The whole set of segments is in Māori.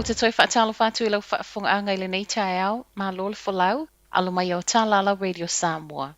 te toi whaatalo whātu I lau whaafonga I le nei tae au, mā lole whalau, alo mai au tālala Radio Samoa.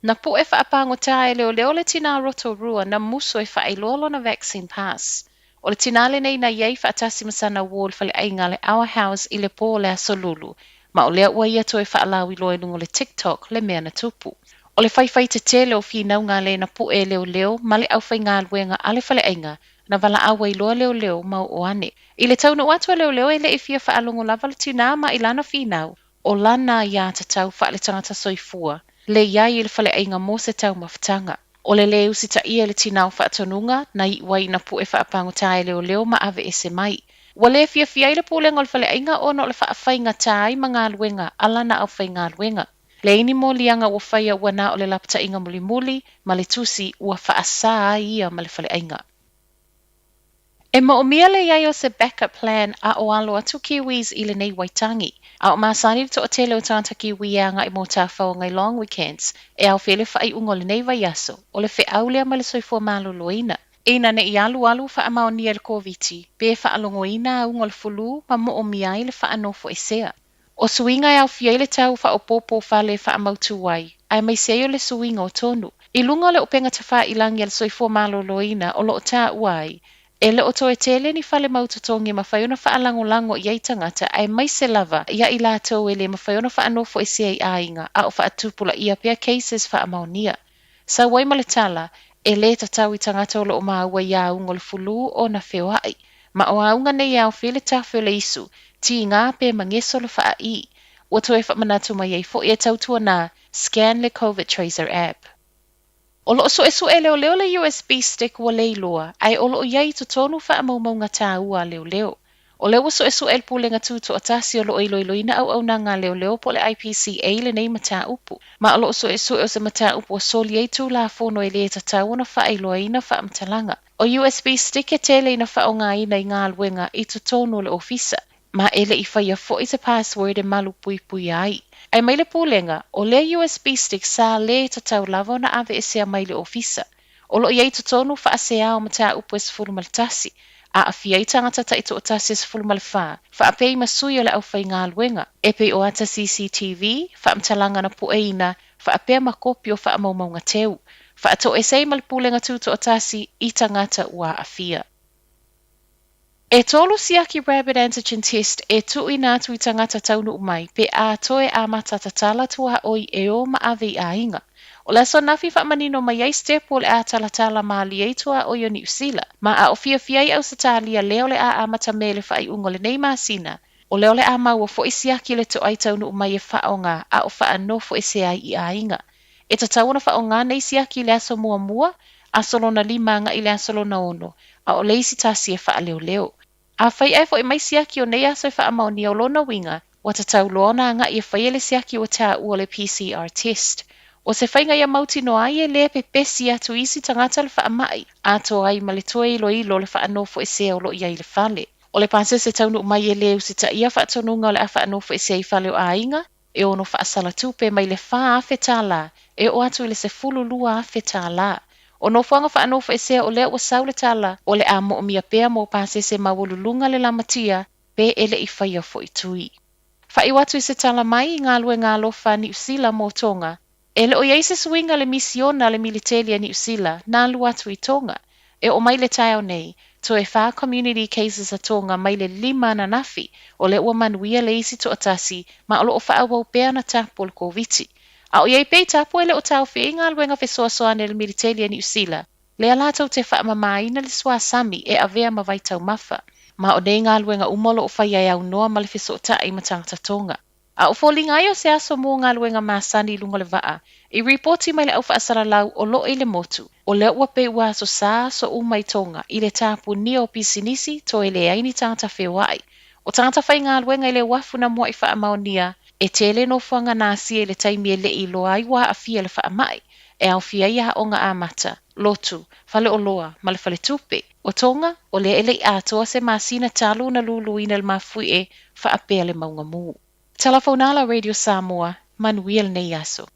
Na Pu'e faapagota leoleo le tina roto rua na musu faailoa na vaccine pass. O le tina le nei na iei faatasi masana wall fale ainga le Our House I le po le asolulu, ma o lea ua ia toe faalau I loe lungo le TikTok le mea na tupu. O le whaiwhai te tele o whinau ngā le na Pu'e leoleo ma le awhai ngā luenga ale fale ainga na wala awa I loa leoleo mau o ane. I le taunuu atua leoleo le ifia faalongo lava le tina ma ilana whinau o lana ia tatau faale tangata soifua. Le iai le fale ainga mo se tau mawhatanga. O le leu si ta ia le tinau whaatonunga na I wai na Pu'e faapagota leoleo ma ave ese mai. Wa le fia fia le pūlenga o le fale ainga o no le whaawhainga tai ma ngā luenga alana au whai ngā luenga. Le ini mo lianga ua whaia ua na o le lapta inga muli muli ma le tusi ua whaasa ia ma le fale ainga. E mo o mia le iai o se backup plan a o alo atu kiwis I le nei Waitangi. A o masani to o tele o tanta kiwi anga I mo tafau ngai long weekends. E au fele whai ungo le nei vaiaso. O le whiau lea ma le soifua malo loina. Ina ne I alu whaamao nia le koviti. Be whaalongo ina ungo le fulu ma mo o mia I le faanofoesea. O suinga e au fia le tau whaopopo whale whaamautu wai. Ai mai seo le suinga o tonu. I lunga le upenga tawha ilangi le soifua malo loina o lo ta wai. E le o toe tele ni whale mautotongi ma whaiona whaalango-lango I tangata ai mai se lava ia I lātou e le ma whaiona faanofoesea I ainga a o whaatupula ia pia cases whaamaunia. Sa wai ma le tala e le tatau I tangata o lo o maua ia ungo le fulu o na whewai. Ma o aunga nei au while tawhio le isu ti ngā pe mangeso le whaai. Ua toe whaamanatu mai ei fo ia tautua na scan le COVID tracer app. O loo so e leoleo le USB stick wa le iloa, ai o loo iai to tonu faamaumauga tāua leoleo. O le so e le pulenga tuto o tasi o loo iloiloina au na ngā leoleo po le IPCA le nei mata upu. Ma o loo so e se mata upu o soli ei tū la fono e le tatau na faailoa ina faamtalanga. O USB stick e tele ina faonga ina I ngā luenga I to tonu le ofisa. Ma ele I whaia fo I te password e malu pui ai. Ai mai le pūlenga, o le USB stick sa le tatau lava na ave esea mai le ofisa. O lo iei tonu whaasea o mata upu e sifuru maltasi. A awhia I tangata ta ito o tasi e sifuru malwha. Whaapei masui o le au whai ngā luenga. E pei o ata CCTV, whaamtalanga na Pu'e ina, whaapea makopi o faamaumauga teu. Whaato e sei mal pūlenga tuto o tasi I tangata ua awhia. E tolu Siaki Rapid Antigen Test e tui nātu I tangata taunuu mai pe a toe a matatatala tua oi e o ma ave a inga. O la so nafi whaamanino mai ei step o le a talatala maali ei tua oi o Niu Sila. Ma a o fia fiai au satalia leo le a amata mele whai ungo le nei masina. O leo le a maua fo I Siaki le to ai taunuu mai e whaonga a o faanofoesea I a inga. E tatauna whaonga nei Siaki le aso mua a solona limanga I le asolona ono. A o leisi tasi e wha leoleo. A whai e fo I mai Siaki o nei aso e wha amaoni o lona winga, wa tatau loona anga I e whai ele Siaki o tā ua le PCR test. O se whainga ia mauti no ai e le pe pesi atu isi tangata le wha amai, a to ai ma le toe ilo le wha anofoesea o lo ia I le whale. O le pasese taunuu mai e le usita ia wha atonunga o le a wha anofoesea I whale o ainga, e ono wha asala tupe mai le wha afetala, e o atu I le se fulu lua afetala. O no fuanga faanofoesea o lea ua saule tala o le a mo o mia pea mo pasese mawolulunga le lamatia pe ele I whaia fo I tui. Whai watu I se tala mai I ngā lue ngā lofa Niu Sila mo Tonga. Ele o iei se swinga le misiona le militeli a Niu Sila nā lu atu I Tonga. E o mai le taio nei, to e wha community cases a Tonga mai le 5 na nafi o le ua manuia le isi to atasi ma o lo o Faaauau pea na tapu o le koviti. A o iei pei tapu ele o tau whi ngā luenga fesoasoani le militeli a Niu Sila. Le alatau te whaamamaina le swasami e avea ma vaitau mafa. Ma o nei ngā luenga umolo o whaia e au noa ma le fesoatai ma tangata Tonga. A o fōlinga ai o se aso mō ngā luenga māsani lunga le vaa. I reporti mai le au whaasara lau o lo le motu. O le ua pe ua aso sā so umai Tonga I le tapu ni o pisinisi to e le aini tangata whewai. O tangata whai ngā luenga I le wafuna mua I whaamaonia. E tele no fuanga nasi e le taimi e le iloa ai wa a fia le whaamai. E au fia ia onga amata, lotu, fale o loa, ma le fale tupe. O Tonga, o le ele atoa se masina talu na lulu ina le mafui e whaapea le maunga mū. Telefonala Radio Samoa, manuia le nei aso.